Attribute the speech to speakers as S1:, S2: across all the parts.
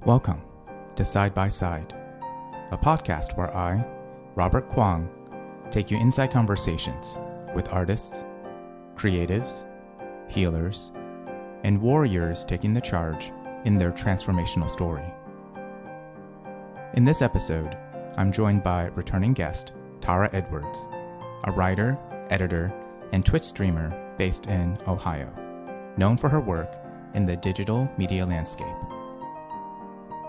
S1: Welcome to Side by Side, a podcast where I, Robert Kuang, take you inside conversations with artists, creatives, healers, and warriors taking the charge in their transformational story. In this episode, I'm joined by returning guest Tara Edwards, a writer, editor, and Twitch streamer based in Ohio, known for her work in the digital media landscape.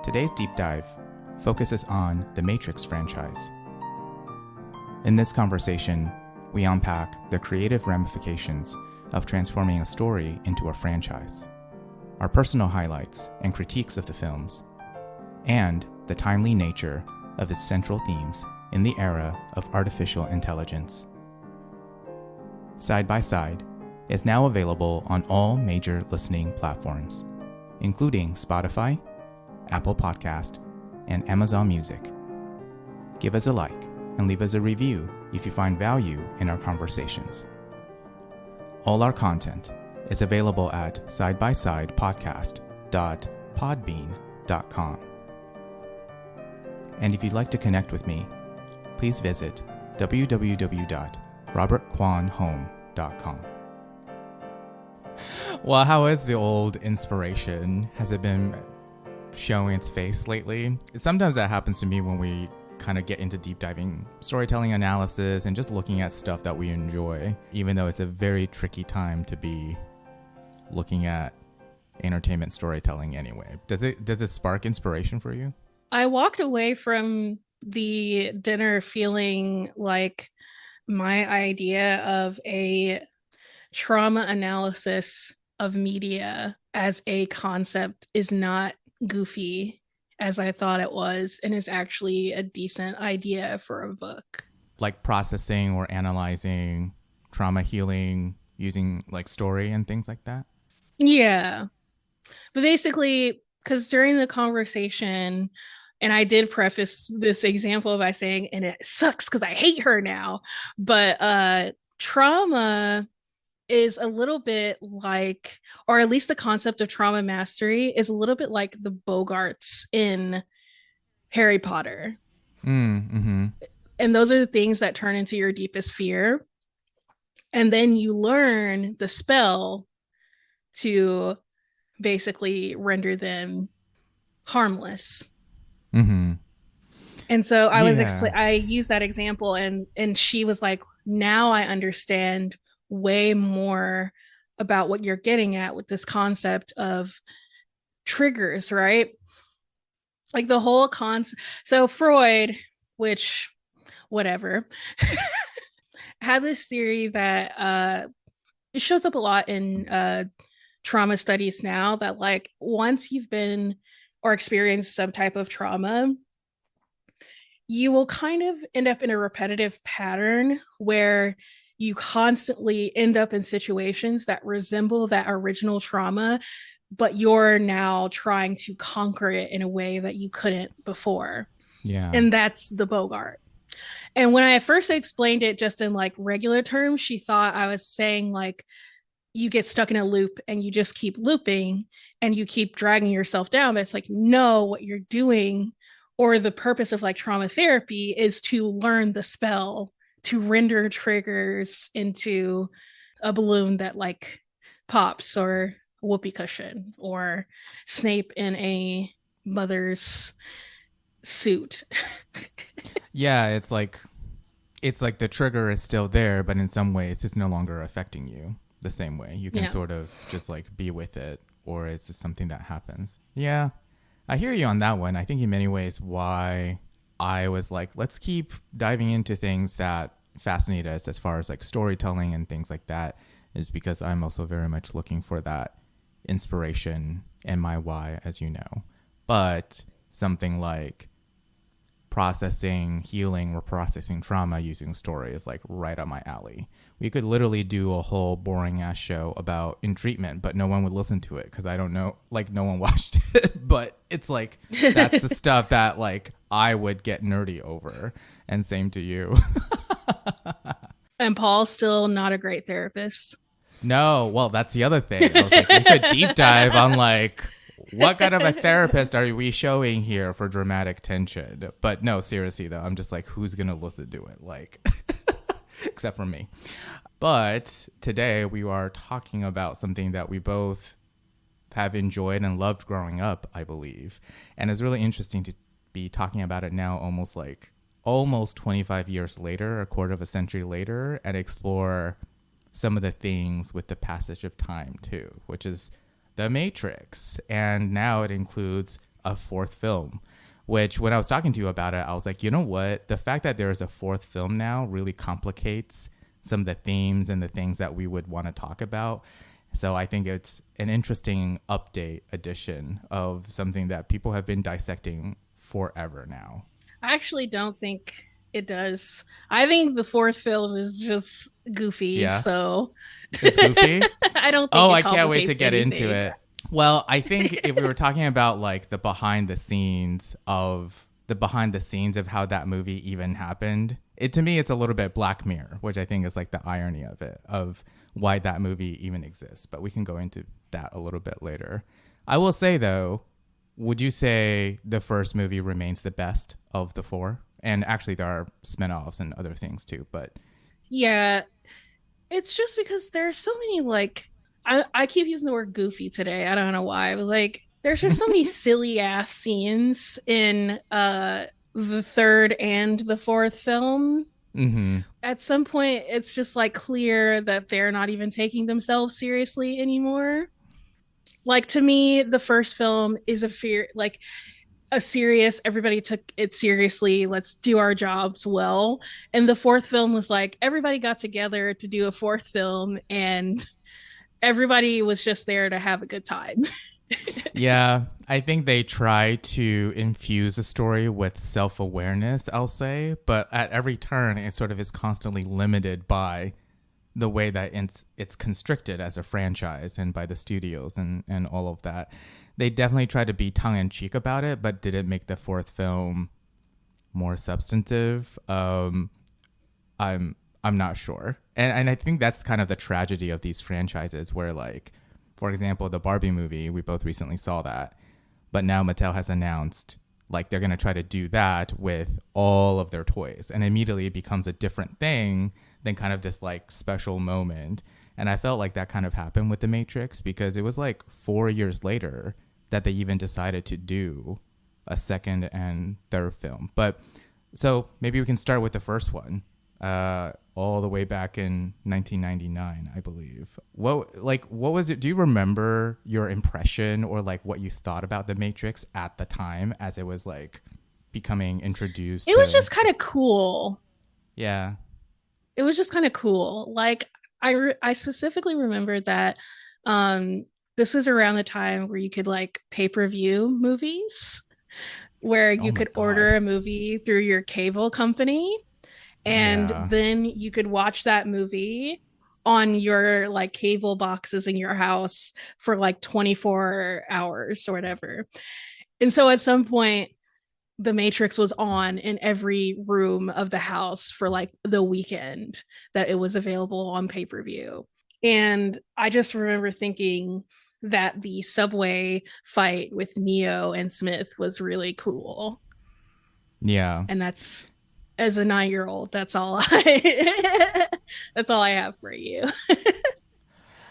S1: Today's deep dive focuses on the Matrix franchise. In this conversation, we unpack the creative ramifications of transforming a story into a franchise, our personal highlights and critiques of the films, and the timely nature of its central themes in the era of artificial intelligence. Side by Side is now available on all major listening platforms, including Spotify, Apple Podcast, and Amazon Music. Give us a like and leave us a review if you find value in our conversations. All our content is available at sidebysidepodcast.podbean.com. And if you'd like to connect with me, please visit www.robertquanhome.com. Well, how is the old inspiration? Has it been showing its face lately? Sometimes that happens to me when we kind of get into deep diving storytelling analysis and just looking at stuff that we enjoy, even though it's a very tricky time to be looking at entertainment storytelling anyway. Does it spark inspiration for you?
S2: I walked away from the dinner feeling like my idea of a trauma analysis of media as a concept is not goofy as I thought it was, and is actually a decent idea for a book.
S1: Like processing or analyzing trauma healing using like story and things like that?
S2: Yeah. But basically, because during the conversation, and I did preface this example by saying, and it sucks because I hate her now, but trauma is a little bit like, or at least the concept of trauma mastery is a little bit like the Bogarts in Harry Potter.
S1: Mm-hmm.
S2: And those are the things that turn into your deepest fear. And then you learn the spell to basically render them harmless.
S1: Mm-hmm.
S2: And so I used that example, and she was like, now I understand way more about what you're getting at with this concept of triggers, right? Like the whole concept. So Freud, which whatever, had this theory that it shows up a lot in trauma studies now, that like once you've been or experienced some type of trauma, you will kind of end up in a repetitive pattern where you constantly end up in situations that resemble that original trauma, but you're now trying to conquer it in a way that you couldn't before.
S1: Yeah.
S2: And that's the Bogart. And when I first explained it just in like regular terms, she thought I was saying like you get stuck in a loop and you just keep looping and you keep dragging yourself down. But it's like, no, what you're doing, or the purpose of like trauma therapy, is to learn the spell to render triggers into a balloon that like pops, or a whoopee cushion, or Snape in a mother's suit.
S1: Yeah, it's like the trigger is still there, but in some ways it's no longer affecting you the same way. You can sort of just like be with it, or it's just something that happens. Yeah, I hear you on that one. I think in many ways why I was like, let's keep diving into things that fascinate us as far as like storytelling and things like that, is because I'm also very much looking for that inspiration and my why, as you know. But something like processing healing or processing trauma using story is like right up my alley. We could literally do a whole boring ass show about in treatment, but no one would listen to it because I don't know, like no one watched it. But it's like that's the stuff that like I would get nerdy over, and same to you.
S2: And Paul's still not a great therapist.
S1: No, well, that's the other thing. I was like, we could deep dive on like what kind of a therapist are we showing here for dramatic tension? But no, seriously though, I'm just like, who's going to listen to it? Like, except for me. But today we are talking about something that we both have enjoyed and loved growing up, I believe. And it's really interesting to be talking about it now, almost 25 years later, a quarter of a century later, and explore some of the things with the passage of time too, which is The Matrix. And now it includes a fourth film, which when I was talking to you about it, I was like, you know what? The fact that there is a fourth film now really complicates some of the themes and the things that we would want to talk about. So I think it's an interesting update edition of something that people have been dissecting forever now.
S2: I actually don't think it does. I think the fourth film is just goofy. Yeah. So
S1: it's goofy.
S2: I don't think
S1: I can't wait to get
S2: anything.
S1: into it. Well, I think if we were talking about like the behind the scenes of how that movie even happened, to me it's a little bit Black Mirror, which I think is like the irony of it, of why that movie even exists. But we can go into that a little bit later. I will say though, would you say the first movie remains the best of the four? And actually there are spinoffs and other things too, but
S2: yeah, it's just because there's so many like I keep using the word goofy today. I don't know why. I was like, there's just so many silly ass scenes in the third and the fourth film.
S1: Mm-hmm.
S2: At some point, it's just like clear that they're not even taking themselves seriously anymore. Like to me, the first film is a serious, everybody took it seriously, let's do our jobs well. And the fourth film was like, everybody got together to do a fourth film and everybody was just there to have a good time.
S1: Yeah, I think they try to infuse a story with self-awareness, I'll say, but at every turn, it sort of is constantly limited by the way that it's constricted as a franchise and by the studios and all of that. They definitely tried to be tongue-in-cheek about it, but did it make the fourth film more substantive? I'm not sure. And I think that's kind of the tragedy of these franchises where, like, for example, the Barbie movie, we both recently saw that. But now Mattel has announced, like, they're going to try to do that with all of their toys. And immediately it becomes a different thing than kind of this, like, special moment. And I felt like that kind of happened with The Matrix because it was, like, 4 years later that they even decided to do a second and third film. But so maybe we can start with the first one. All the way back in 1999, I believe. What was it? Do you remember your impression or like what you thought about The Matrix at the time as it was like becoming introduced?
S2: It was just kind of cool.
S1: Yeah.
S2: It was just kind of cool. Like I specifically remember that this was around the time where you could like pay-per-view movies, where you could order a movie through your cable company. And then you could watch that movie on your like cable boxes in your house for like 24 hours or whatever. And so at some point, The Matrix was on in every room of the house for like the weekend that it was available on pay-per-view. And I just remember thinking that the subway fight with Neo and Smith was really cool.
S1: Yeah.
S2: And that's, as a 9-year-old, that's all I have for you.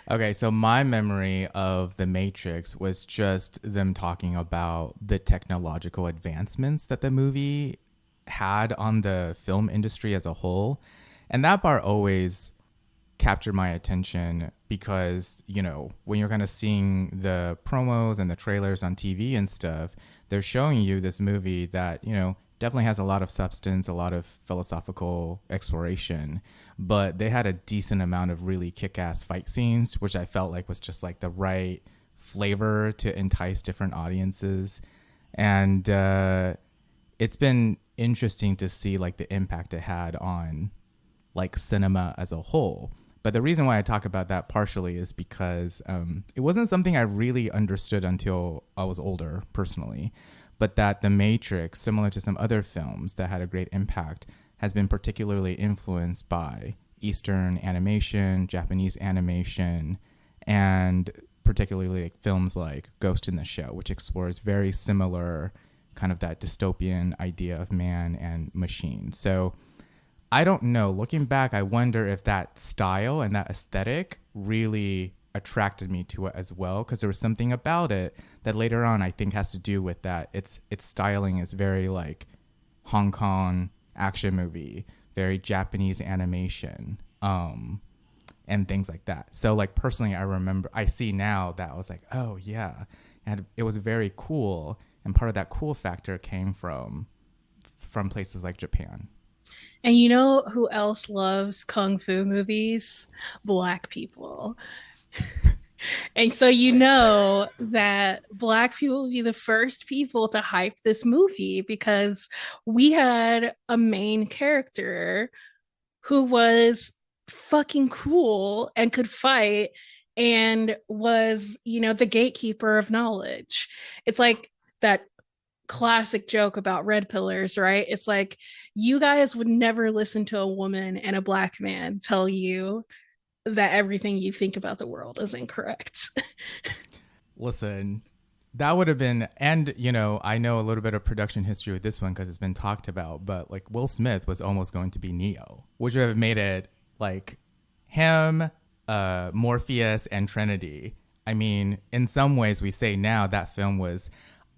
S1: Okay, so my memory of The Matrix was just them talking about the technological advancements that the movie had on the film industry as a whole. And that part always captured my attention because, you know, when you're kind of seeing the promos and the trailers on TV and stuff, they're showing you this movie that, you know, definitely has a lot of substance, a lot of philosophical exploration, but they had a decent amount of really kick-ass fight scenes, which I felt like was just like the right flavor to entice different audiences. And it's been interesting to see like the impact it had on like cinema as a whole. But the reason why I talk about that partially is because it wasn't something I really understood until I was older personally. But that The Matrix, similar to some other films that had a great impact, has been particularly influenced by Eastern animation, Japanese animation, and particularly like films like Ghost in the Shell, which explores very similar kind of that dystopian idea of man and machine. So I don't know. Looking back, I wonder if that style and that aesthetic really attracted me to it as well, because there was something about it that later on I think has to do with that. Its styling is very like Hong Kong action movie, very Japanese animation, and things like that. So like personally, I see now that I was like, oh yeah, and it was very cool, and part of that cool factor came from places like Japan.
S2: And you know who else loves kung fu movies? Black people. And so you know that Black people will be the first people to hype this movie because we had a main character who was fucking cool and could fight and was, you know, the gatekeeper of knowledge. It's like that classic joke about red pillars, right? It's like you guys would never listen to a woman and a Black man tell you that everything you think about the world is incorrect.
S1: Listen, that would have been, and you know, I know a little bit of production history with this one because it's been talked about, but like Will Smith was almost going to be Neo, which would have made it like him, Morpheus, and Trinity. I mean, in some ways, we say now that film was,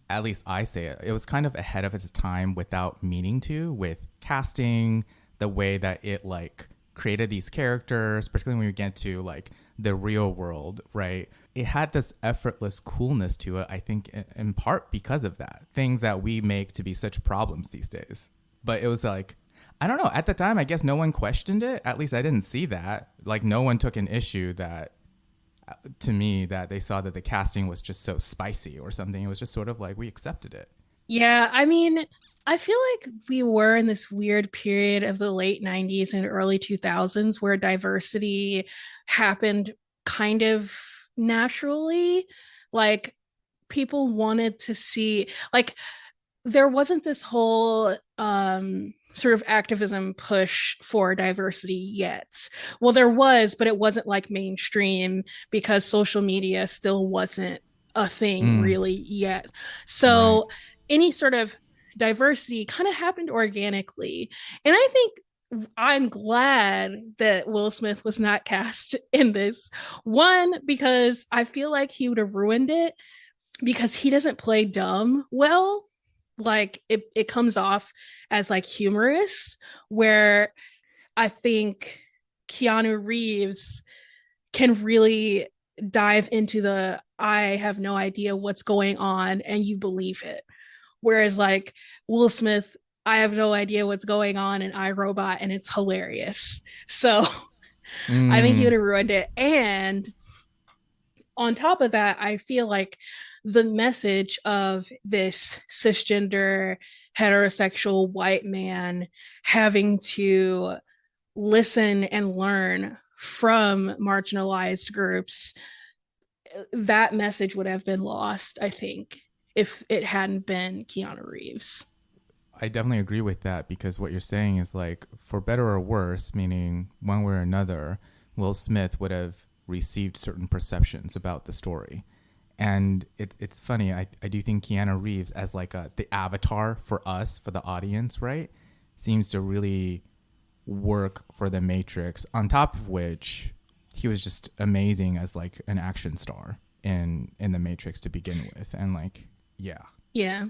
S1: at least I say it, it was kind of ahead of its time without meaning to, with casting, the way that it like created these characters, particularly when we get to like the real world, right? It had this effortless coolness to it, I think, in part because of that. Things that we make to be such problems these days. But it was like, I don't know, at the time, I guess no one questioned it. At least I didn't see that. Like, no one took an issue that, to me, that they saw that the casting was just so spicy or something. It was just sort of like, we accepted it.
S2: Yeah, I mean, I feel like we were in this weird period of the late 90s and early 2000s where diversity happened kind of naturally. Like people wanted to see, like, there wasn't this whole sort of activism push for diversity yet. Well, there was, but it wasn't like mainstream because social media still wasn't a thing
S1: Mm,
S2: really yet.
S1: right.
S2: So any sort of diversity kind of happened organically. And I think I'm glad that Will Smith was not cast in this. One, because I feel like he would have ruined it because he doesn't play dumb well. Like it comes off as like humorous, where I think Keanu Reeves can really dive into the I have no idea what's going on and you believe it. Whereas like Will Smith, I have no idea what's going on in iRobot and it's hilarious. So I think he would
S1: Mm,
S2: have ruined it. And on top of that, I feel like the message of this cisgender heterosexual white man having to listen and learn from marginalized groups, that message would have been lost, I think, if it hadn't been Keanu Reeves.
S1: I definitely agree with that because what you're saying is like, for better or worse, meaning one way or another, Will Smith would have received certain perceptions about the story. And it's funny. I do think Keanu Reeves as like the avatar for us, for the audience, right, seems to really work for the Matrix. On top of which, he was just amazing as like an action star in the Matrix to begin with, and like, yeah,
S2: Yeah.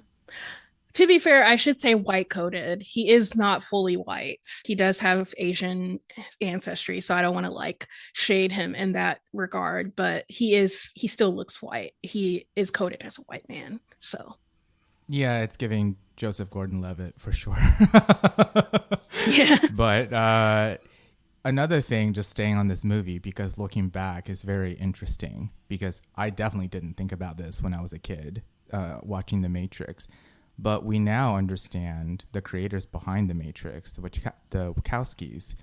S2: To be fair, I should say white coded. He is not fully white. He does have Asian ancestry, so I don't want to like shade him in that regard, but he still looks white. He is coded as a white man. So,
S1: yeah, it's giving Joseph Gordon-Levitt for sure.
S2: yeah.
S1: But another thing, just staying on this movie, because looking back is very interesting, because I definitely didn't think about this when I was a kid watching The Matrix. But we now understand the creators behind The Matrix, the Wachowskis,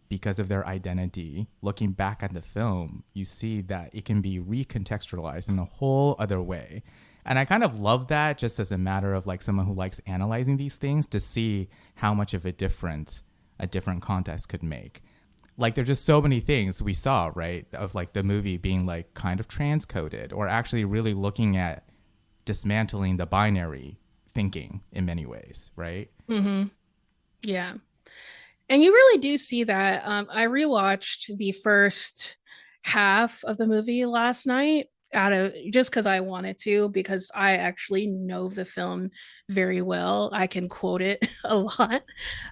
S1: because of their identity. Looking back at the film, you see that it can be recontextualized in a whole other way. And I kind of love that, just as a matter of like someone who likes analyzing these things, to see how much of a difference a different context could make. Like there's just so many things we saw, right, of like the movie being like kind of transcoded or actually really looking at dismantling the binary thinking in many ways, right?
S2: Mm-hmm. Yeah. And you really do see that. I rewatched the first half of the movie last night out of just because I wanted to, because I actually know the film very well. I can quote it a lot.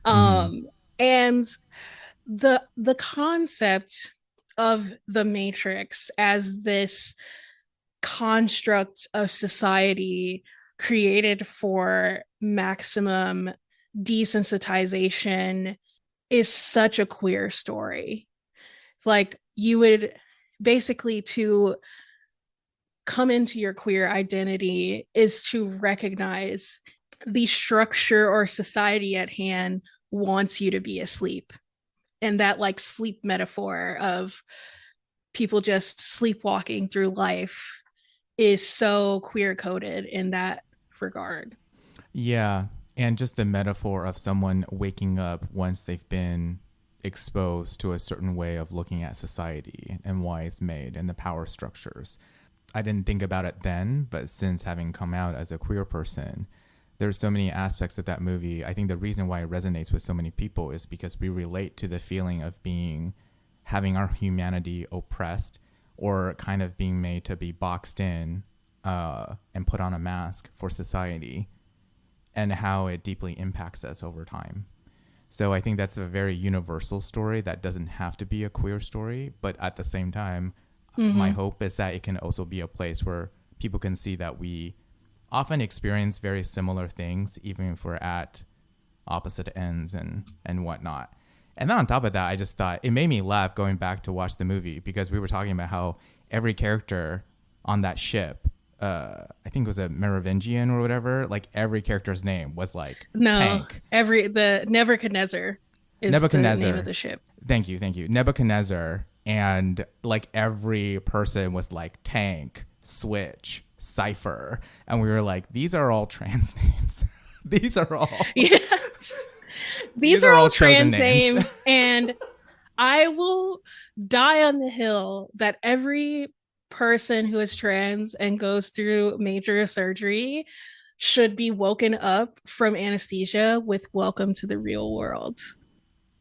S1: Mm-hmm.
S2: And the concept of the Matrix as this construct of society created for maximum desensitization is such a queer story. Like you would basically to come into your queer identity is to recognize the structure or society at hand wants you to be asleep. And that like sleep metaphor of people just sleepwalking through life is so queer coded in that regard.
S1: Yeah. And just the metaphor of someone waking up once they've been exposed to a certain way of looking at society and why it's made and the power structures. I didn't think about it then, but since having come out as a queer person, there's so many aspects of that movie. I think the reason why it resonates with so many people is because we relate to the feeling of having our humanity oppressed or kind of being made to be boxed in and put on a mask for society and how it deeply impacts us over time. So I think that's a very universal story that doesn't have to be a queer story, but at the same time, my hope is that it can also be a place where people can see that we often experience very similar things, even if we're at opposite ends and whatnot. And then on top of that, I just thought it made me laugh going back to watch the movie because we were talking about how every character on that ship, I think it was a Merovingian or whatever, like every character's name was like Tank.
S2: The Nebuchadnezzar is the name of the ship.
S1: Thank you. Nebuchadnezzar. And like every person was like Tank, Switch, Cypher. And we were like, these are all trans names. These are all.
S2: Yes. These are all trans names. And I will die on the hill that every person who is trans and goes through major surgery should be woken up from anesthesia with welcome to the real world.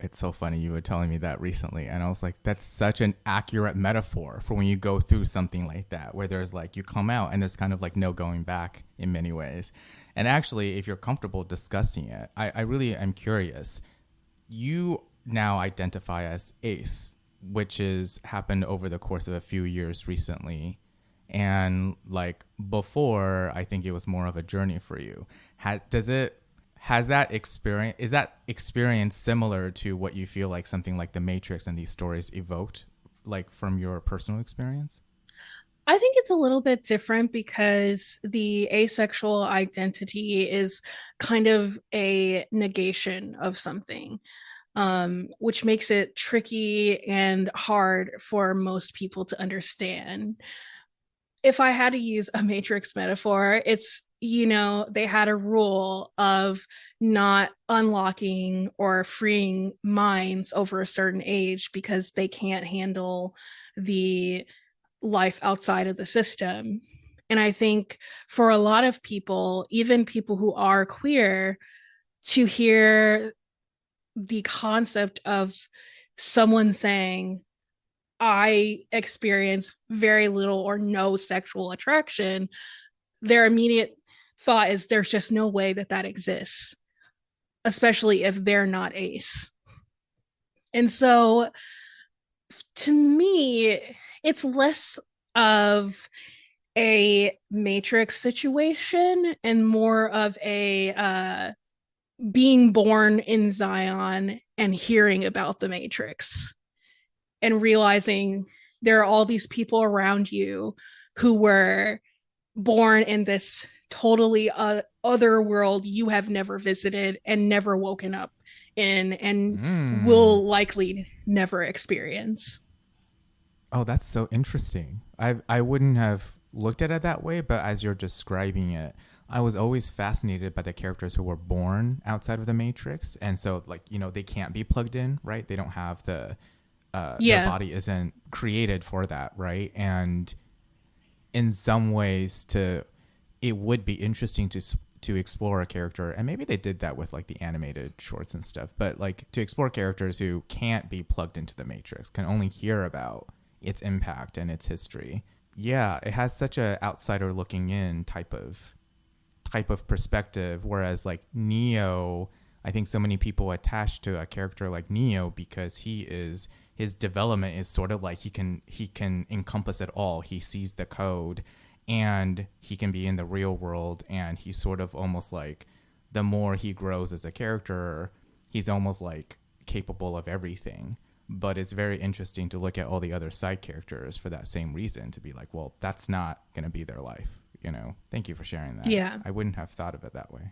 S1: It's so funny. You were telling me that recently. And I was like, that's such an accurate metaphor for when you go through something like that, where there's like, you come out and there's kind of like no going back in many ways. And actually, if you're comfortable discussing it, I really am curious. You now identify as ace, which has happened over the course of a few years recently. And like before, I think it was more of a journey for you. Is that experience similar to what you feel like something like The Matrix and these stories evoked, like from your personal experience?
S2: I think it's a little bit different because the asexual identity is kind of a negation of something, which makes it tricky and hard for most people to understand. If I had to use a Matrix metaphor, it's, they had a rule of not unlocking or freeing minds over a certain age because they can't handle the life outside of the system. And I think for a lot of people, even people who are queer, to hear the concept of someone saying, I experience very little or no sexual attraction, their immediate thought is there's just no way that that exists, especially if they're not ace. And so to me, it's less of a Matrix situation and more of a being born in Zion and hearing about the Matrix and realizing there are all these people around you who were born in this totally other world you have never visited and never woken up in and will likely never experience.
S1: Oh, that's so interesting. I wouldn't have looked at it that way, but as you're describing it, I was always fascinated by the characters who were born outside of the Matrix. And so like, they can't be plugged in, right? They don't have the their
S2: Yeah.
S1: body isn't created for that, right? And in some ways, to it would be interesting to explore a character, and maybe they did that with like the animated shorts and stuff, but like to explore characters who can't be plugged into the matrix, can only hear about its impact and its history. Yeah, it has such a outsider looking in type of perspective, whereas like Neo, I think so many people attach to a character like Neo because his development is sort of like he can encompass it all. He sees the code and he can be in the real world, and he's sort of almost like, the more he grows as a character, he's almost like capable of everything. But it's very interesting to look at all the other side characters for that same reason, to be like, well, that's not going to be their life. Thank you for sharing that.
S2: Yeah.
S1: I wouldn't have thought of it that way.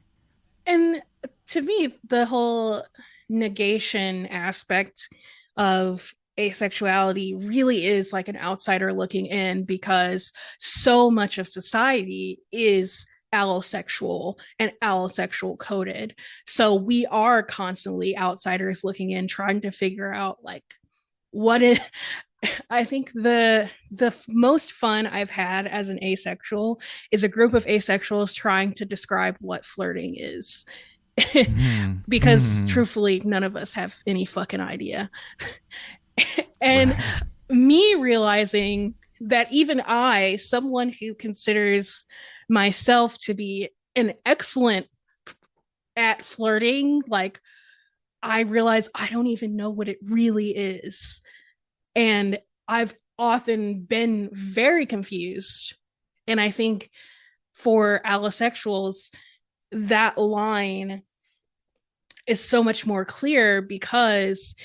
S2: And to me, the whole negation aspect of asexuality really is like an outsider looking in, because so much of society is allosexual and allosexual coded. So we are constantly outsiders looking in, trying to figure out like what is. I think the most fun I've had as an asexual is a group of asexuals trying to describe what flirting is. Because
S1: Hmm.
S2: truthfully, none of us have any fucking idea. And
S1: Right.
S2: me realizing that even I, someone who considers myself to be an excellent at flirting, like I realize I don't even know what it really is. And I've often been very confused. And I think for allosexuals, that line is so much more clear because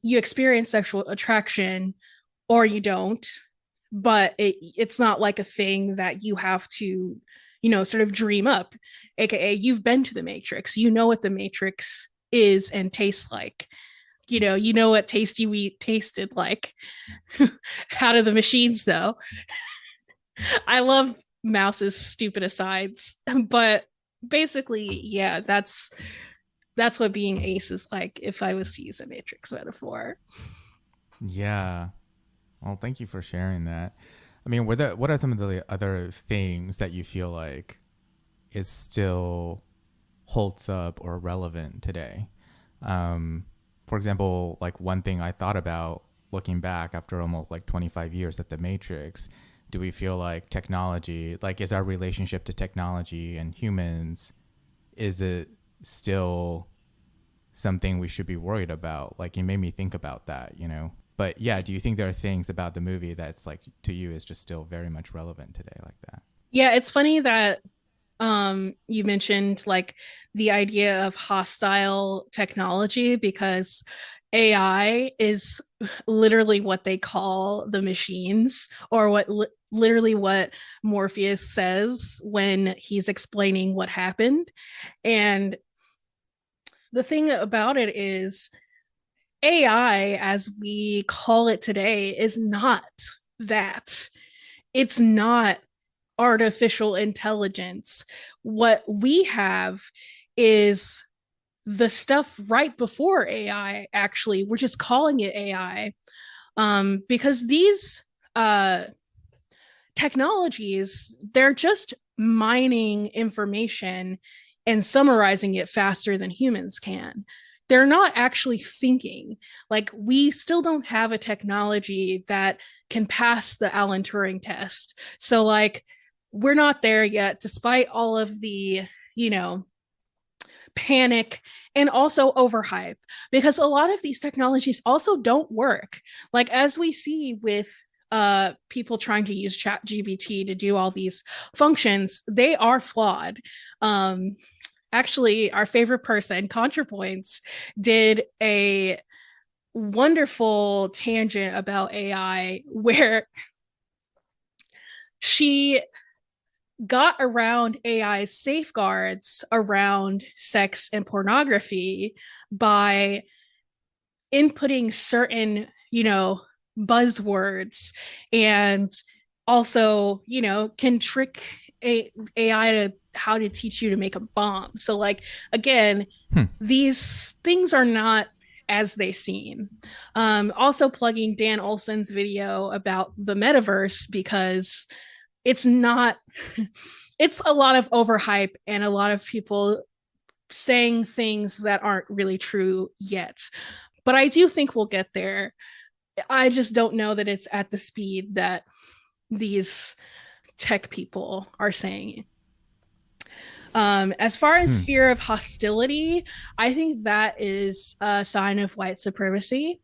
S2: you experience sexual attraction or you don't, but it's not like a thing that you have to, sort of dream up. AKA, you've been to the Matrix, you know what the Matrix is and tastes like. You know what tasty wheat tasted like out of the machines, though. I love Mouse's stupid asides, but basically, yeah, that's what being ace is like if I was to use a Matrix metaphor.
S1: Yeah. Well, thank you for sharing that. I mean, what are some of the other things that you feel like is still holds up or relevant today? For example, like one thing I thought about looking back after almost like 25 years at the Matrix, do we feel like technology, like is our relationship to technology and humans, is it still something we should be worried about? Like, it made me think about that. But yeah, do you think there are things about the movie that's like, to you, is just still very much relevant today, like that?
S2: Yeah, it's funny that you mentioned like the idea of hostile technology, because AI is literally what they call the machines, or literally what Morpheus says when he's explaining what happened. And the thing about it is, AI, as we call it today, is not that. It's not artificial intelligence. What we have is the stuff right before AI, actually. We're just calling it AI, because these technologies, they're just mining information and summarizing it faster than humans can. They're not actually thinking. Like, we still don't have a technology that can pass the Alan Turing test. So, like, we're not there yet, despite all of the, you know, panic and also overhype, because a lot of these technologies also don't work. Like, as we see with people trying to use chat gpt to do all these functions, they are flawed. Actually, our favorite person, ContraPoints, did a wonderful tangent about AI where she got around AI's safeguards around sex and pornography by inputting certain, buzzwords, and also, can trick AI to how to teach you to make a bomb. So, like, again,
S1: Hmm.
S2: these things are not as they seem. Also plugging Dan Olson's video about the metaverse, because it's not, it's a lot of overhype and a lot of people saying things that aren't really true yet. But I do think we'll get there. I just don't know that it's at the speed that these tech people are saying. As far as fear of hostility, I think that is a sign of white supremacy.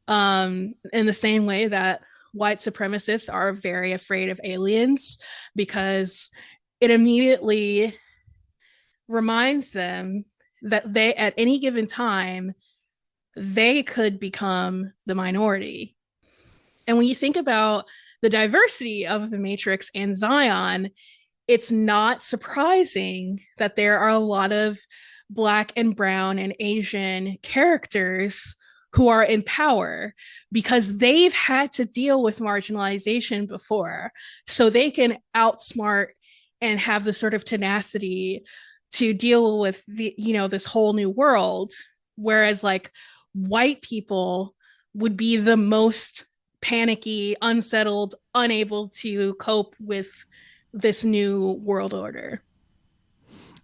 S2: In the same way that white supremacists are very afraid of aliens, because it immediately reminds them that they, at any given time, they could become the minority. And when you think about the diversity of the Matrix and Zion, it's not surprising that there are a lot of Black and Brown and Asian characters who are in power, because they've had to deal with marginalization before. So they can outsmart and have the sort of tenacity to deal with the, you know, this whole new world. Whereas like white people would be the most panicky, unsettled, unable to cope with this new world order.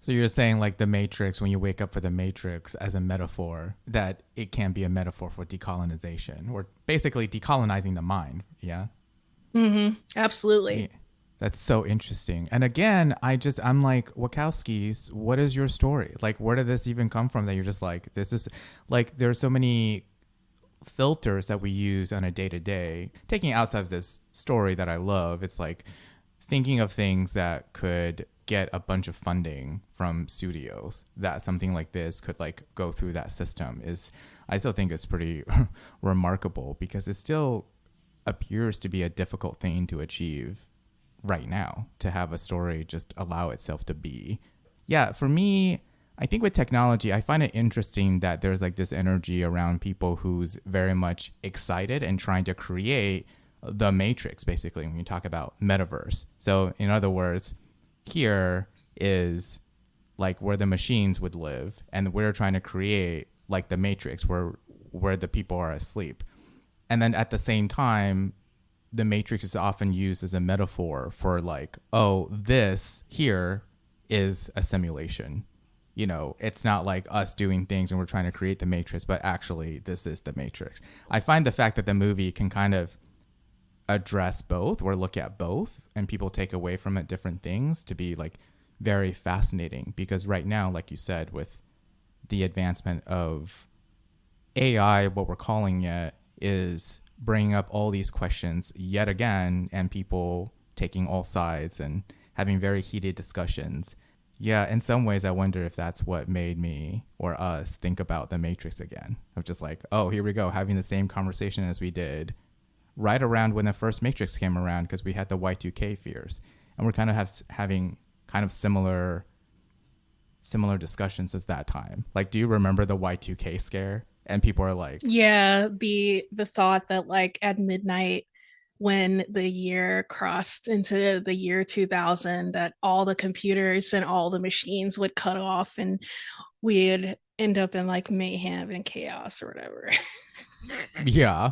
S1: So you're saying like the Matrix, when you wake up for the Matrix as a metaphor, that it can be a metaphor for decolonization, or basically decolonizing the mind. Yeah.
S2: Absolutely.
S1: Yeah. That's so interesting. And again, I'm like, Wachowskis, what is your story? Like, where did this even come from that you're just like, this is like, there's so many filters that we use on a day to day, taking outside of this story that I love. It's like thinking of things that could get a bunch of funding from studios, that something like this could like go through that system, is, I still think it's pretty remarkable, because it still appears to be a difficult thing to achieve right now, to have a story just allow itself to be. Yeah, for me, I think with technology, I find it interesting that there's like this energy around people who's very much excited and trying to create the Matrix, basically, when you talk about metaverse. So in other words, here is like where the machines would live, and we're trying to create like the Matrix where the people are asleep. And then at the same time, the Matrix is often used as a metaphor for like, oh, this here is a simulation. You know, it's not like us doing things and we're trying to create the Matrix, but actually this is the Matrix. I find the fact that the movie can kind of address both or look at both, and people take away from it different things, to be like very fascinating. Because right now, like you said, with the advancement of AI, what we're calling it, is bringing up all these questions yet again, and people taking all sides and having very heated discussions. Yeah, in some ways, I wonder if that's what made me or us think about the Matrix again. Of just like, oh, here we go, having the same conversation as we did right around when the first Matrix came around, because we had the Y2K fears, and we're kind of having kind of similar discussions as that time. Like, do you remember the Y2K scare? And people are like,
S2: yeah, the thought that like at midnight, when the year crossed into the year 2000, that all the computers and all the machines would cut off and we'd end up in like mayhem and chaos or whatever.
S1: yeah.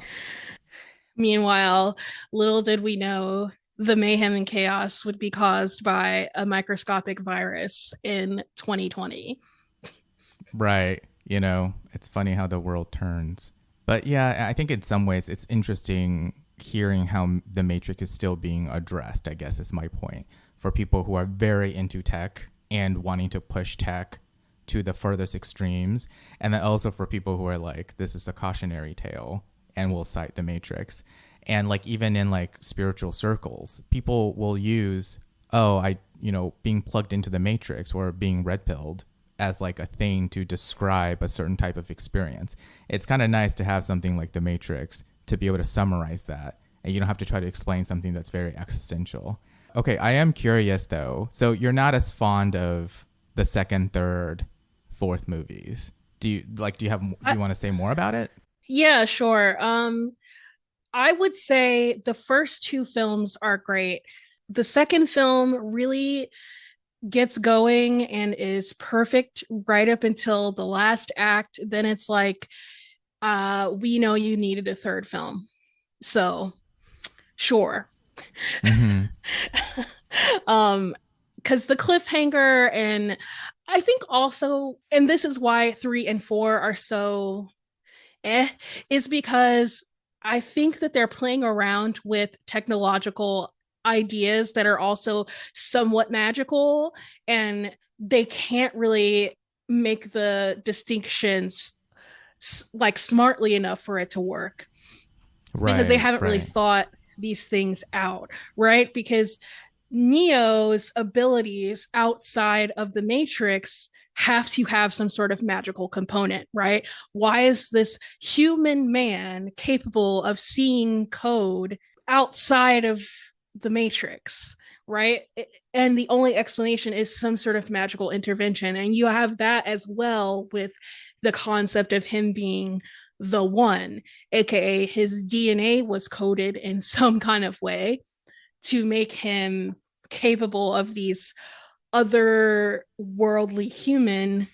S2: Meanwhile, little did we know the mayhem and chaos would be caused by a microscopic virus in 2020.
S1: Right. You know, it's funny how the world turns. But yeah, I think in some ways it's interesting hearing how the Matrix is still being addressed, I guess is my point, for people who are very into tech and wanting to push tech to the furthest extremes. And then also for people who are like, this is a cautionary tale, and will cite the Matrix. And like even in like spiritual circles, people will use, being plugged into the Matrix or being red pilled as like a thing to describe a certain type of experience. It's kind of nice to have something like the Matrix to be able to summarize that, and you don't have to try to explain something that's very existential. Okay, I am curious though. So you're not as fond of the second, third, fourth movies. Do you want to say more about it?
S2: Yeah, sure. I would say the first two films are great. The second film really gets going and is perfect right up until the last act. Then it's like we know you needed a third film. So sure.
S1: Mm-hmm.
S2: Because the cliffhanger, and I think also, and this is why 3 and 4 are so is because I think that they're playing around with technological ideas that are also somewhat magical, and they can't really make the distinctions like smartly enough for it to work because they
S1: Right,
S2: haven't really
S1: right.
S2: thought these things out, right? Because Neo's abilities outside of the Matrix have to have some sort of magical component, right? Why is this human man capable of seeing code outside of the Matrix? Right. And the only explanation is some sort of magical intervention. And you have that as well with the concept of him being the one, aka his DNA was coded in some kind of way to make him capable of these other worldly human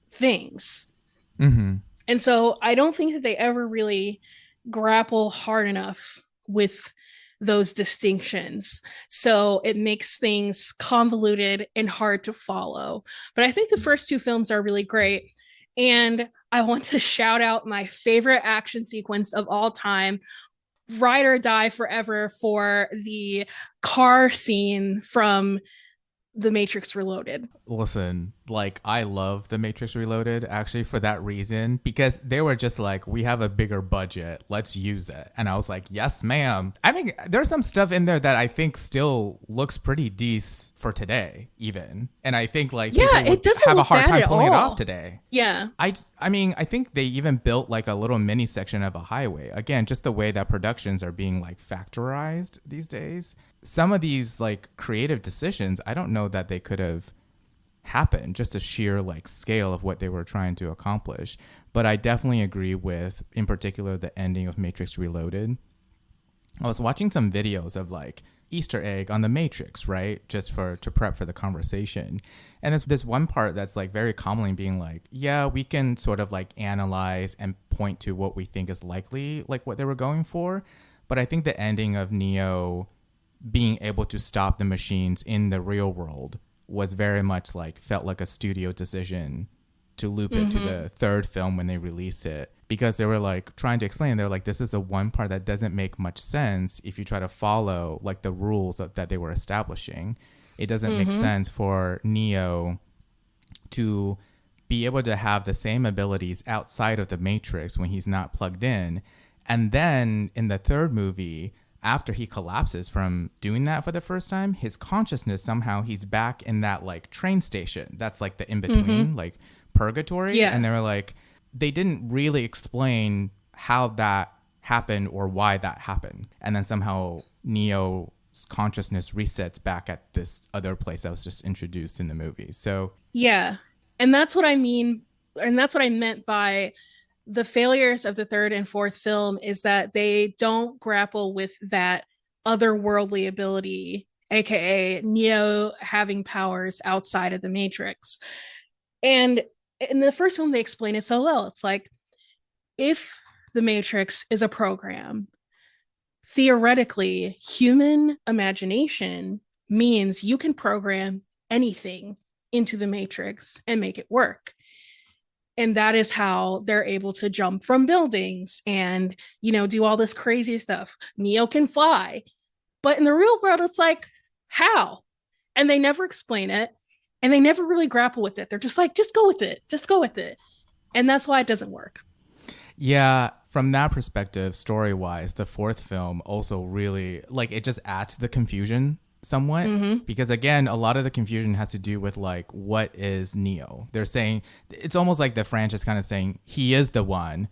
S2: things.
S1: Mm-hmm.
S2: And so I don't think that they ever really grapple hard enough with those distinctions. So it makes things convoluted and hard to follow. But I think the first 2 films are really great. And I want to shout out my favorite action sequence of all time, ride or die forever, for the car scene from The Matrix Reloaded.
S1: Listen, like I love The Matrix Reloaded actually for that reason because they were just like, we have a bigger budget, let's use it. And I was like, yes, ma'am. I mean, there's some stuff in there that I think still looks pretty decent for today, even. And I think like
S2: Yeah,
S1: people
S2: it
S1: would
S2: doesn't
S1: have a
S2: look
S1: hard
S2: bad
S1: time
S2: at
S1: pulling it off
S2: all.
S1: today.
S2: Yeah.
S1: I mean, I think they even built like a little mini section of a highway. Again, just the way that productions are being like factorized these days. Some of these like creative decisions, I don't know that they could have happened, just a sheer like scale of what they were trying to accomplish. But I definitely agree with, in particular, the ending of Matrix Reloaded. I was watching some videos of like Easter egg on the Matrix, right? Just for to prep for the conversation. And there's this one part that's like very commonly being like, yeah, we can sort of like analyze and point to what we think is likely, like what they were going for. But I think the ending of Neo being able to stop the machines in the real world was very much like felt like a studio decision to loop it to the third film when they release it, because they were like trying to explain, they're like, this is the one part that doesn't make much sense if you try to follow like the rules that they were establishing. It doesn't make sense for Neo to be able to have the same abilities outside of the Matrix when he's not plugged in. And then in the third movie, after he collapses from doing that for the first time, his consciousness, somehow he's back in that like train station that's like the in between, like purgatory.
S2: Yeah.
S1: And they were like, they didn't really explain how that happened or why that happened. And then somehow Neo's consciousness resets back at this other place that was just introduced in the movie. So
S2: Yeah. And that's what I mean. And that's what I meant by the failures of the third and fourth film, is that they don't grapple with that otherworldly ability, aka Neo having powers outside of the Matrix. And in the first film, they explain it so well. It's like, if the Matrix is a program, theoretically, human imagination means you can program anything into the Matrix and make it work. And that is how they're able to jump from buildings and, do all this crazy stuff. Neo can fly. But in the real world, it's like, how? And they never explain it. And they never really grapple with it. They're just like, just go with it. Just go with it. And that's why it doesn't work.
S1: yeah, from that perspective, story wise, the fourth film also really like it just adds to the confusion somewhat, because again, a lot of the confusion has to do with like, what is Neo? They're saying it's almost like the franchise kind of saying he is the one,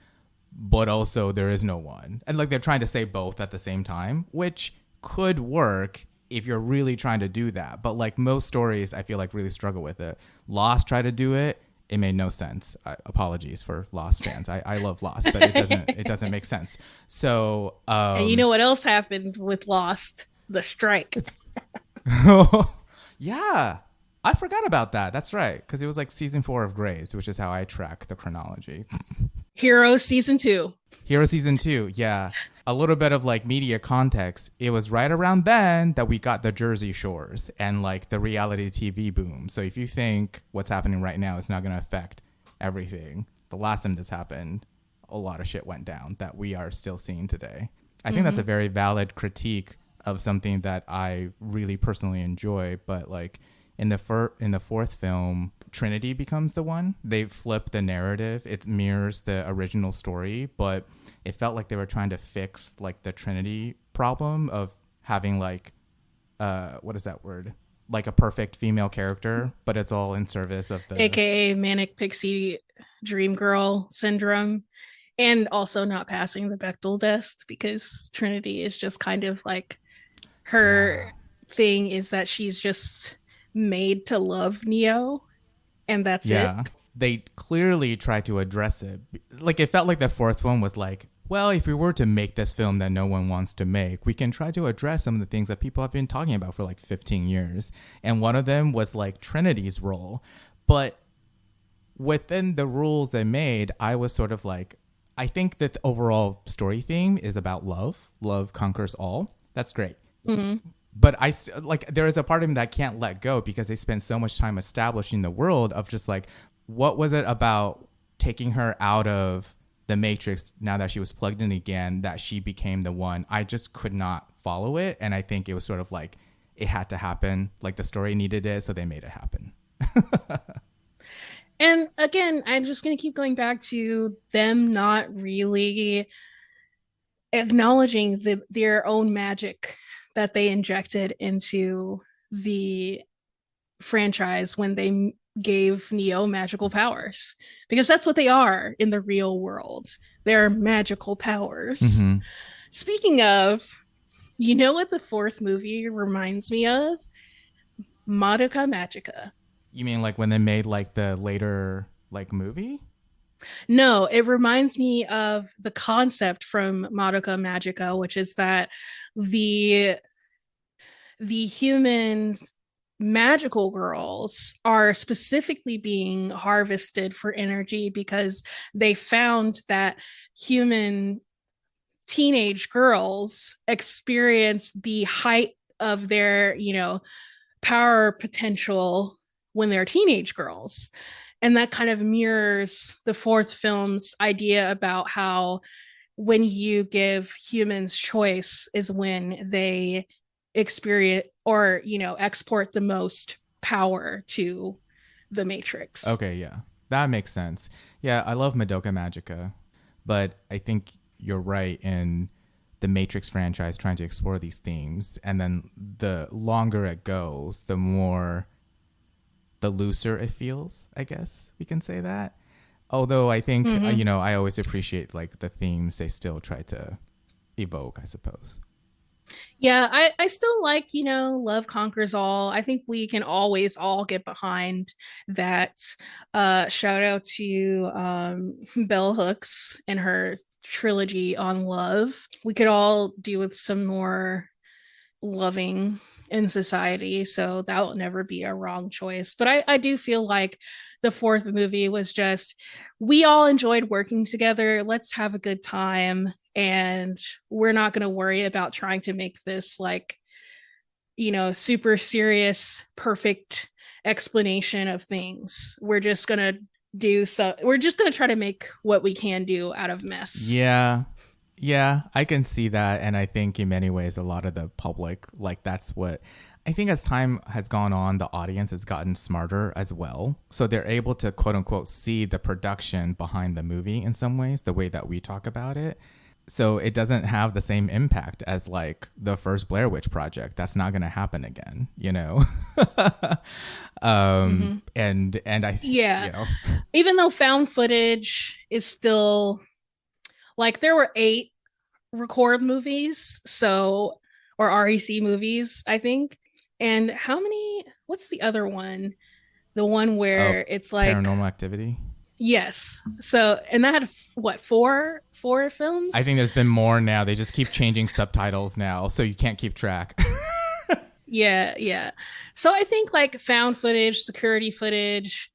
S1: but also there is no one. And like they're trying to say both at the same time, which could work if you're really trying to do that. But like most stories, I feel like really struggle with it. Lost tried to do it. It made no sense. Apologies for Lost fans. I love Lost, but it doesn't make sense. So
S2: And you know what else happened with Lost? The strike.
S1: yeah, I forgot about that. That's right, because it was like season 4 of Grays, which is how I track the chronology.
S2: Hero season 2.
S1: Hero season 2, yeah. A little bit of like media context. It was right around then that we got the Jersey Shores and like the reality TV boom. So if you think what's happening right now is not going to affect everything, the last time this happened, a lot of shit went down that we are still seeing today. I think that's a very valid critique of something that I really personally enjoy. But like in the fourth film, Trinity becomes the one. They flip the narrative. It mirrors the original story, but it felt like they were trying to fix like the Trinity problem of having like what is that word? Like a perfect female character, but it's all in service of the
S2: AKA manic pixie dream girl syndrome. And also not passing the Bechdel test, because Trinity is just kind of like her thing is that she's just made to love Neo, and that's it.
S1: They clearly try to address it. Like it felt like the fourth one was like, well, if we were to make this film that no one wants to make, we can try to address some of the things that people have been talking about for like 15 years. And one of them was like Trinity's role. But within the rules they made, I was sort of like, I think that the overall story theme is about love. Love conquers all. That's great. Mm-hmm. But I like there is a part of me that can't let go because they spent so much time establishing the world of just like, what was it about taking her out of the Matrix now that she was plugged in again that she became the one? I just could not follow it. And I think it was sort of like it had to happen. Like the story needed it. So they made it happen.
S2: And again, I'm just going to keep going back to them not really acknowledging their own magic that they injected into the franchise when they gave Neo magical powers, because that's what they are in the real world. They're magical powers. Mm-hmm. Speaking of, you know what the fourth movie reminds me of? Madoka Magica.
S1: You mean like when they made like the later like movie?
S2: No, it reminds me of the concept from Madoka Magica, which is that the humans magical girls are specifically being harvested for energy because they found that human teenage girls experience the height of their, power potential when they're teenage girls. And that kind of mirrors the fourth film's idea about how when you give humans choice is when they experience or, export the most power to the Matrix.
S1: Okay, yeah. That makes sense. Yeah, I love Madoka Magica, but I think you're right in the Matrix franchise trying to explore these themes. And then the longer it goes, the looser it feels, I guess we can say that. Although I think, I always appreciate like the themes they still try to evoke, I suppose.
S2: Yeah, I still like, love conquers all. I think we can always all get behind that. Shout out to Bell Hooks and her trilogy on love. We could all do with some more loving in society, so that will never be a wrong choice. But I do feel like the fourth movie was just, we all enjoyed working together, let's have a good time, and we're not going to worry about trying to make this like, super serious perfect explanation of things. We're just going to try to make what we can do out of mess.
S1: Yeah, I can see that. And I think in many ways, a lot of the public, like that's what I think as time has gone on, the audience has gotten smarter as well. So they're able to quote unquote see the production behind the movie in some ways, the way that we talk about it. So it doesn't have the same impact as like the first Blair Witch Project. That's not going to happen again, And I,
S2: even though found footage is still like, there were 8 record movies, or REC movies, I think. And how many, what's the other one? The one where it's like
S1: Paranormal Activity?
S2: Yes. So, and that had what, four films?
S1: I think there's been more now. They just keep changing subtitles now, so you can't keep track.
S2: Yeah. So I think like found footage, security footage,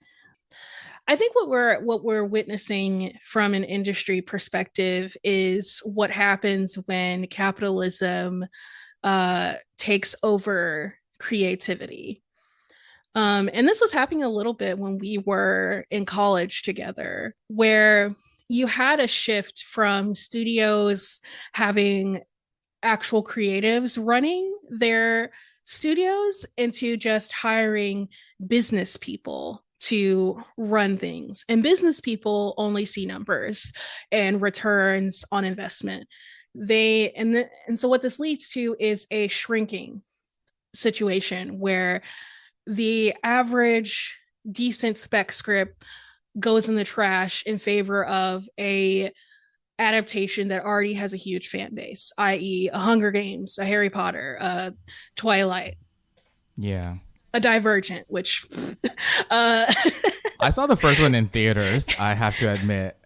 S2: I think what we're witnessing from an industry perspective is what happens when capitalism takes over creativity. And this was happening a little bit when we were in college together, where you had a shift from studios having actual creatives running their studios into just hiring business people to run things. And business people only see numbers and returns on investment. And so what this leads to is a shrinking situation where the average decent spec script goes in the trash in favor of a adaptation that already has a huge fan base, i.e., a Hunger Games, a Harry Potter, a Twilight,
S1: Yeah.
S2: a Divergent, which uh,
S1: I saw the first one in theaters, I have to admit.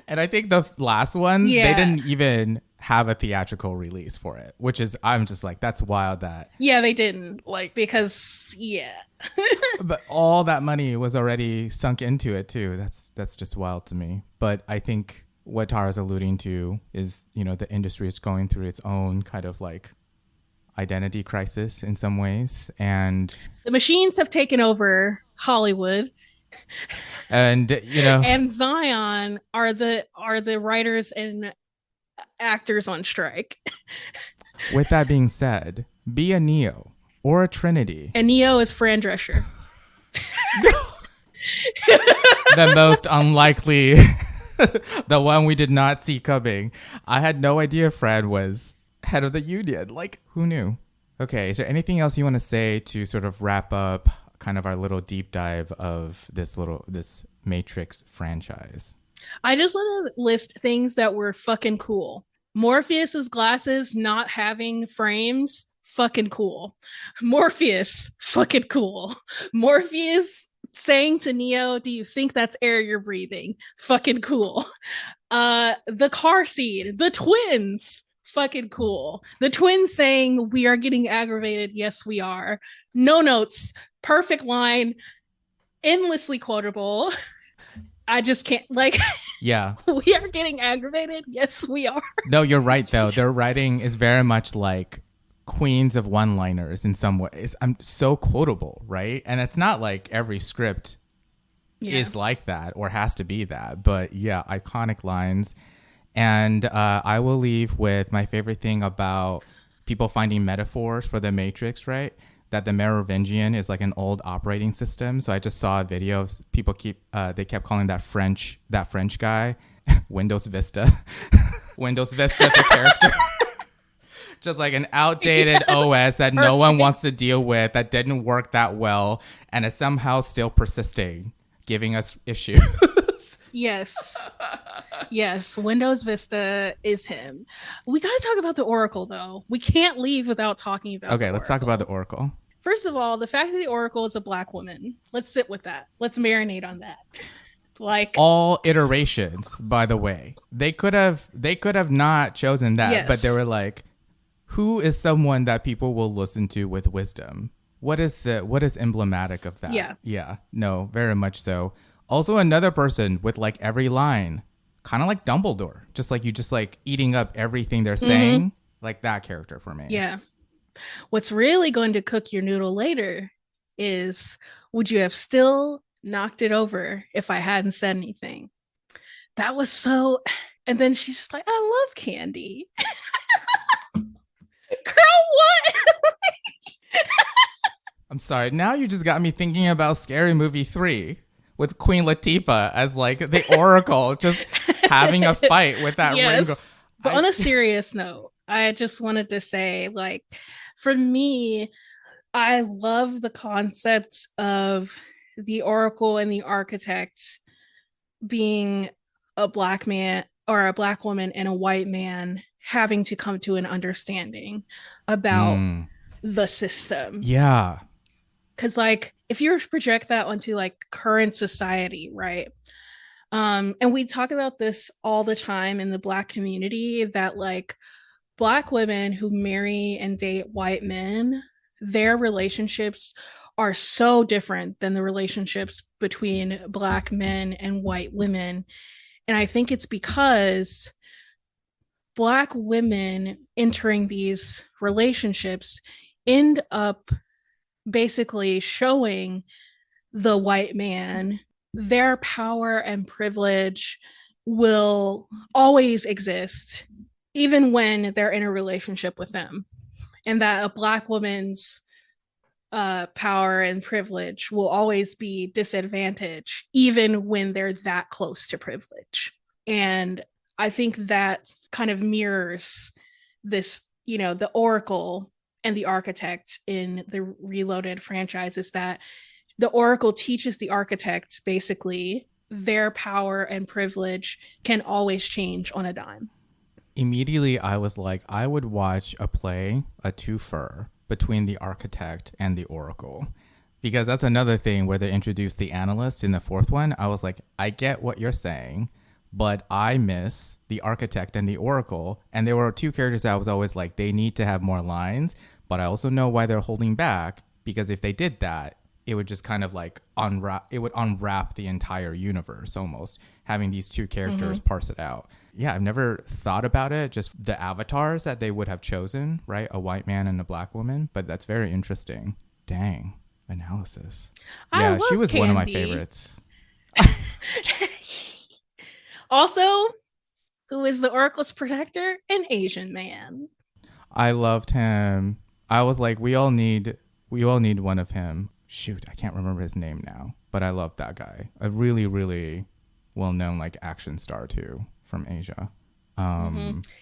S1: And I think the last one, they didn't even have a theatrical release for it, which is, I'm just like, that's wild that.
S2: Yeah, they didn't. Like, because,
S1: But all that money was already sunk into it too. That's just wild to me. But I think what Tara's alluding to is, the industry is going through its own kind of like identity crisis in some ways. And
S2: the machines have taken over Hollywood.
S1: And
S2: and Zion are the writers and actors on strike.
S1: With that being said, be a Neo or a Trinity.
S2: And Neo is Fran Drescher.
S1: The most unlikely, the one we did not see coming. I had no idea Fran was head of the union. Like, who knew? Okay, is there anything else you want to say to sort of wrap up kind of our little deep dive of this Matrix franchise?
S2: I just want to list things that were fucking cool. Morpheus's glasses not having frames, fucking cool. Morpheus, fucking cool. Morpheus saying to Neo, "Do you think that's air you're breathing?" Fucking cool. The car scene, the twins, fucking cool. The twins saying, "We are getting aggravated." Yes, we are. No notes. Perfect line. Endlessly quotable. I just can't, like,
S1: yeah.
S2: We are getting aggravated. Yes, we are.
S1: No, you're right, though. Their writing is very much like queens of one-liners in some ways. I'm so quotable, right? And it's not like every script is like that or has to be that. But yeah, iconic lines. And I will leave with my favorite thing about people finding metaphors for the Matrix, right? That the Merovingian is like an old operating system. So I just saw a video of people they kept calling that French guy Windows Vista. Windows Vista, the character. Just like an outdated OS that no one wants to deal with, that didn't work that well, and is somehow still persisting, giving us issues.
S2: Yes. Yes, Windows Vista is him. We got to talk about the Oracle, though. We can't leave without talking about
S1: Okay, let's talk about the Oracle.
S2: First of all, the fact that the Oracle is a Black woman. Let's sit with that. Let's marinate on that. Like,
S1: all iterations, by the way. They could have not chosen that, but they were like, who is someone that people will listen to with wisdom? What is emblematic of that?
S2: Yeah.
S1: Yeah. No, very much so. Also, another person with like every line, kind of like Dumbledore, just like eating up everything they're saying, like that character for me.
S2: Yeah. What's really going to cook your noodle later is, would you have still knocked it over if I hadn't said anything? That was so. And then she's just like, I love candy. Girl, what?
S1: I'm sorry. Now you just got me thinking about Scary Movie 3. With Queen Latifah as like the Oracle, just having a fight with that ring.
S2: But on a serious note, I just wanted to say, like, for me, I love the concept of the Oracle and the Architect being a Black man or a Black woman and a white man having to come to an understanding about the system.
S1: Yeah.
S2: Because, like, if you project that onto like current society, right? And we talk about this all the time in the Black community, that like Black women who marry and date white men, their relationships are so different than the relationships between Black men and white women. And I think it's because Black women entering these relationships end up basically showing the white man their power and privilege will always exist, even when they're in a relationship with them. And that a Black woman's power and privilege will always be disadvantaged, even when they're that close to privilege. And I think that kind of mirrors this, the Oracle and the Architect in the Reloaded franchise, is that the Oracle teaches the Architect basically their power and privilege can always change on a dime.
S1: Immediately, I was like, I would watch a play, a twofer, between the Architect and the Oracle. Because that's another thing where they introduced the Analyst in the fourth one. I was like, I get what you're saying, but I miss the Architect and the Oracle. And there were two characters that I was always like, they need to have more lines, but I also know why they're holding back, because if they did that, it would just kind of like unwrap the entire universe almost, having these two characters parse it out. Yeah, I've never thought about it, just the avatars that they would have chosen, right? A white man and a Black woman, but that's very interesting. Dang, analysis. Yeah, she was one of my favorites.
S2: Also, who is the Oracle's protector? An Asian man.
S1: I loved him. I was like, we all need one of him. Shoot, I can't remember his name now, but I love that guy. A really, really well-known like action star too from Asia.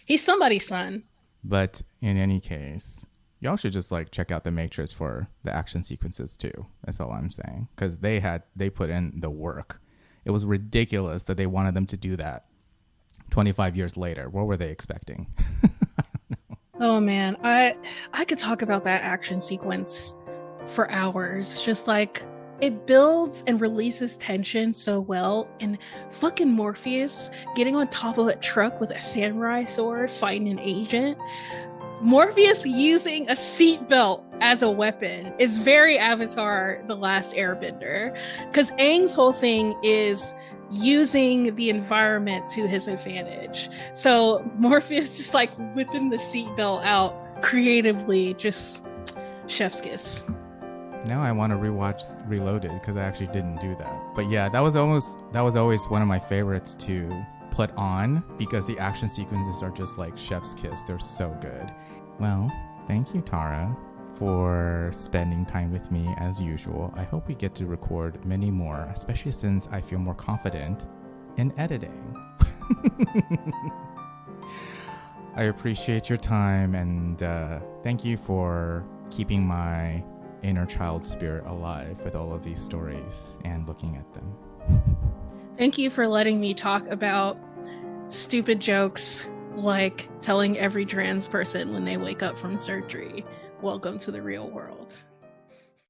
S2: He's somebody's son.
S1: But in any case, y'all should just like check out The Matrix for the action sequences too. That's all I'm saying, because they put in the work. It was ridiculous that they wanted them to do that 25 years later. What were they expecting?
S2: Oh man, I could talk about that action sequence for hours. Just like, it builds and releases tension so well. And fucking Morpheus getting on top of a truck with a samurai sword fighting an agent. Morpheus using a seatbelt as a weapon is very Avatar The Last Airbender, because Aang's whole thing is using the environment to his advantage. So Morpheus just like whipping the seatbelt out creatively, just chef's kiss.
S1: Now I want to rewatch Reloaded, because I actually didn't do that. But yeah, that was always one of my favorites to put on, because the action sequences are just like chef's kiss. They're so good. Well, thank you, Tara, for spending time with me as usual. I hope we get to record many more, especially since I feel more confident in editing. I appreciate your time, and thank you for keeping my inner child spirit alive with all of these stories and looking at them.
S2: Thank you for letting me talk about stupid jokes like telling every trans person when they wake up from surgery, welcome to the real world.